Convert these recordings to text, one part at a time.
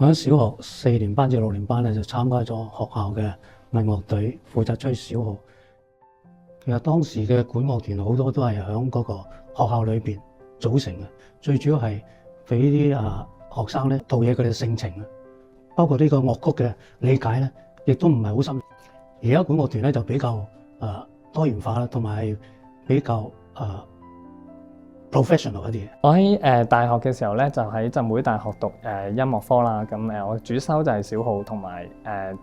我喺小學4年班至6年班咧就參加咗學校嘅民樂隊，負責吹小號。其實當時嘅管樂團好多都係喺嗰個學校裏邊組成嘅，最主要係俾啲學生咧陶冶佢哋嘅性情啊，包括呢個樂曲嘅理解咧，亦都唔係好深。而家管樂團咧就比較多元化啦，同埋比較professional 一啲。我喺大學嘅時候咧，就喺浸會大學讀音樂科啦。咁我主修就係小號同埋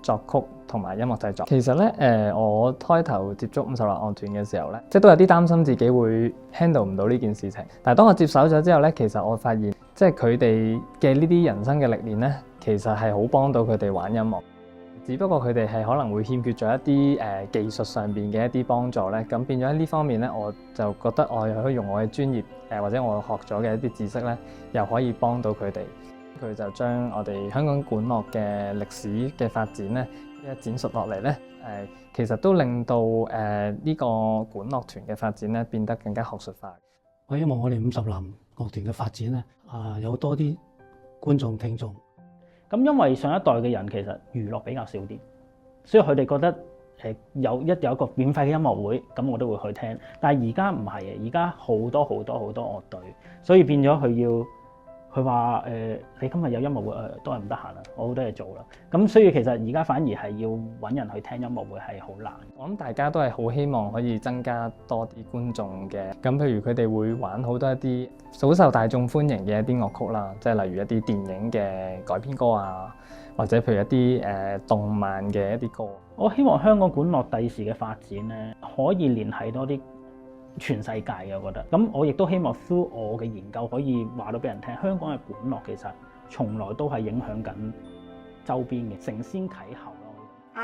作曲同埋音樂製作。其實咧我開頭接觸56樂團嘅時候咧，即係都有啲擔心自己會 handle 唔到呢件事情。但係當我接手咗之後咧，其實我發現即係佢哋嘅呢啲人生嘅歷練咧，其實係好幫到佢哋玩音樂。只不過佢哋係可能會欠缺咗一啲技術上邊嘅一啲幫助咧，咁變咗喺呢方面咧，我就覺得我又可以用我嘅專業或者我學咗嘅一啲知識咧，又可以幫到佢哋。佢就將我哋香港管樂嘅歷史嘅發展咧，一展述落嚟咧，其實都令到呢個管樂團嘅發展咧變得更加學術化。我希望我哋50男樂團嘅發展咧，有多啲觀眾聽眾。咁因為上一代嘅人其實娛樂比較少啲，所以佢哋覺得有一個免費嘅音樂會，咁我都會去聽。但係而家唔係嘅，而家好多樂隊，所以變咗佢話你今日有音樂會都係唔得閒啦，我好多嘢做啦。咁所以其實而家反而係要揾人去聽音樂會係好難。我諗大家都係好希望可以增加多啲觀眾嘅。咁譬如佢哋會玩好多一啲好受大眾歡迎嘅一啲樂曲啦，即係例如一啲電影嘅改編歌啊，或者譬如一啲動漫嘅一啲歌。我希望香港管樂第時嘅發展咧，可以聯繫多啲全世界嘅，我覺得。咁我亦都希望 through 我嘅研究可以話到俾人聽，香港嘅管樂其實從來都係影響緊周邊嘅，承先啟後咯。